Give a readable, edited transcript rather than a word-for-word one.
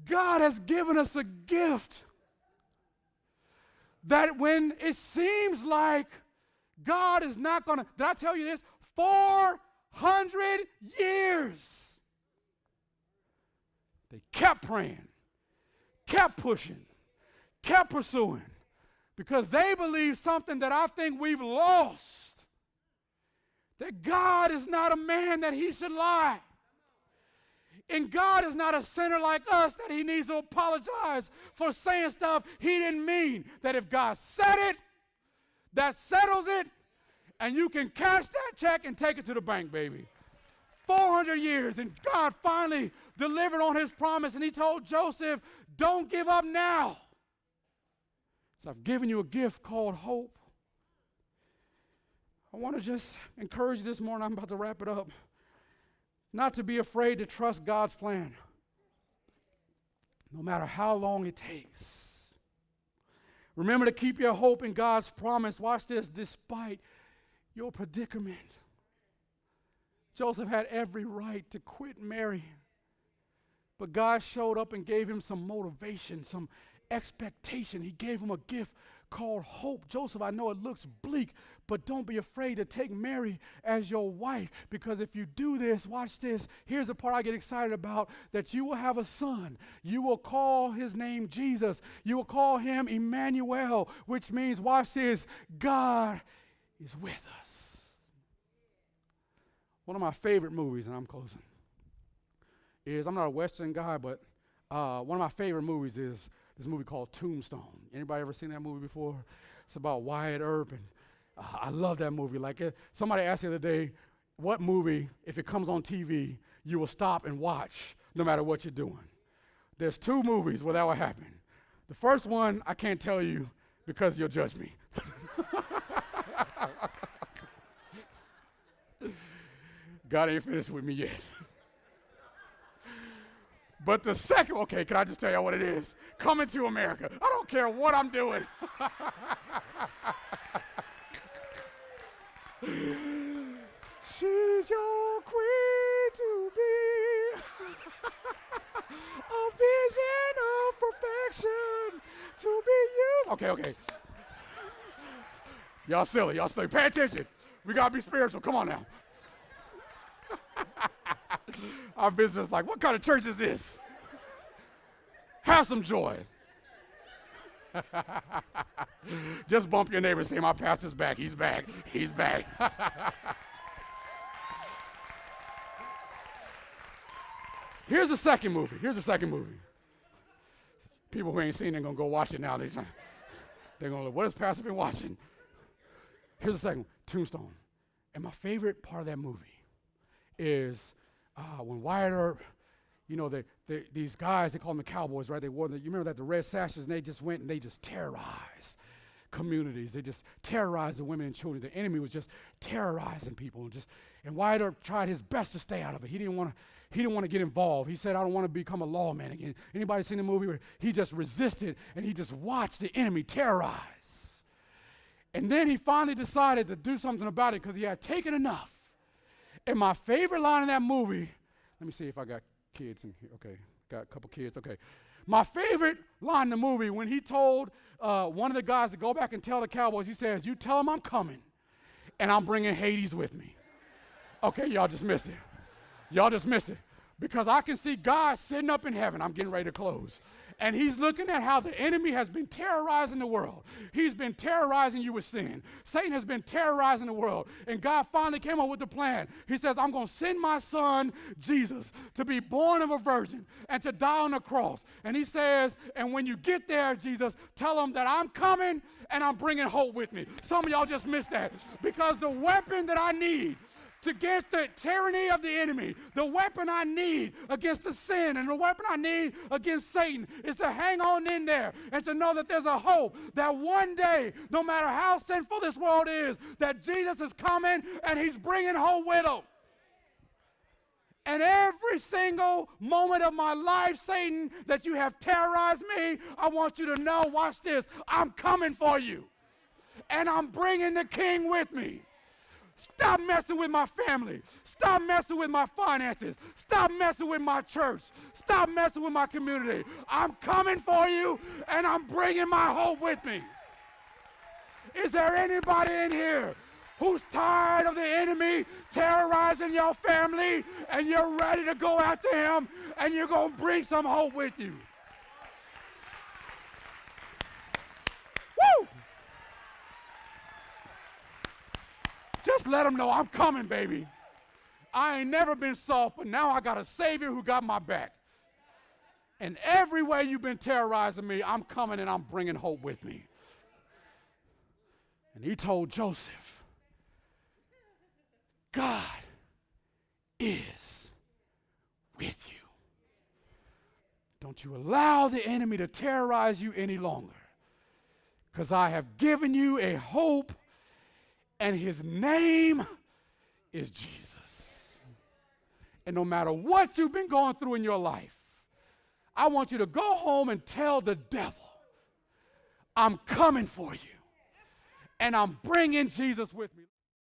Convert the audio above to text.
God has given us a gift that when it seems like God is not going to, did I tell you this? 400 years. They kept praying, kept pushing, kept pursuing, because they believe something that I think we've lost, that God is not a man that he should lie. And God is not a sinner like us that he needs to apologize for saying stuff he didn't mean. That if God said it, that settles it, and you can cash that check and take it to the bank, baby. 400 years, and God finally delivered on his promise, and he told Joseph, don't give up now. So I've given you a gift called hope. I want to just encourage you this morning, I'm about to wrap it up, not to be afraid to trust God's plan, no matter how long it takes. Remember to keep your hope in God's promise. Watch this, despite your predicament. Joseph had every right to quit Mary, but God showed up and gave him some motivation, some expectation. He gave him a gift called hope. Joseph, I know it looks bleak, but don't be afraid to take Mary as your wife, because if you do this, watch this, here's the part I get excited about, that you will have a son. You will call his name Jesus. You will call him Emmanuel, which means, watch this, God is with us. One of my favorite movies, and I'm closing, is, I'm not a Western guy, but one of my favorite movies is this movie called Tombstone. Anybody ever seen that movie before? It's about Wyatt Earp, and I love that movie. Like somebody asked the other day, what movie, if it comes on TV, you will stop and watch no matter what you're doing? There's two movies where that will happen. The first one, I can't tell you because you'll judge me. God ain't finished with me yet. But the second, okay, can I just tell you what it is? Coming to America. I don't care what I'm doing. She's your queen to be. A vision of perfection to be used. Okay. Y'all silly. Pay attention. We got to be spiritual. Come on now. Our visitors like, what kind of church is this? Have some joy. Just bump your neighbor and say, my pastor's back. He's back. Here's the second movie. People who ain't seen it are going to go watch it now. They're going to look, what has Pastor been watching? Here's the second one, Tombstone. And my favorite part of that movie is when Wyatt Earp, you know, these guys, they call them the cowboys, right? They wore you remember that, the red sashes, and they just went and they just terrorized communities. They just terrorized the women and children. The enemy was just terrorizing people, and Wyatt Earp tried his best to stay out of it. He didn't want to get involved. He said, I don't want to become a lawman again. Anybody seen the movie where he just resisted and he just watched the enemy terrorize? And then he finally decided to do something about it because he had taken enough. And my favorite line in that movie, let me see if I got kids in here. Okay, got a couple kids. Okay. My favorite line in the movie, when he told one of the guys to go back and tell the cowboys, he says, you tell them I'm coming and I'm bringing Hades with me. Okay, y'all just missed it. Because I can see God sitting up in heaven. I'm getting ready to close. And he's looking at how the enemy has been terrorizing the world. He's been terrorizing you with sin. Satan has been terrorizing the world. And God finally came up with the plan. He says, I'm going to send my son, Jesus, to be born of a virgin and to die on the cross. And he says, and when you get there, Jesus, tell them that I'm coming and I'm bringing hope with me. Some of y'all just missed that. Because the weapon that I need against the tyranny of the enemy, the weapon I need against the sin and the weapon I need against Satan is to hang on in there and to know that there's a hope that one day, no matter how sinful this world is, that Jesus is coming and he's bringing hope with him. And every single moment of my life, Satan, that you have terrorized me, I want you to know, watch this, I'm coming for you. And I'm bringing the king with me. Stop messing with my family. Stop messing with my finances. Stop messing with my church. Stop messing with my community. I'm coming for you, and I'm bringing my hope with me. Is there anybody in here who's tired of the enemy terrorizing your family, and you're ready to go after him, and you're going to bring some hope with you? Woo! Just let them know I'm coming, baby. I ain't never been soft, but now I got a Savior who got my back. And every way you've been terrorizing me, I'm coming and I'm bringing hope with me. And he told Joseph, God is with you. Don't you allow the enemy to terrorize you any longer, because I have given you a hope, and his name is Jesus. And no matter what you've been going through in your life, I want you to go home and tell the devil, I'm coming for you, and I'm bringing Jesus with me.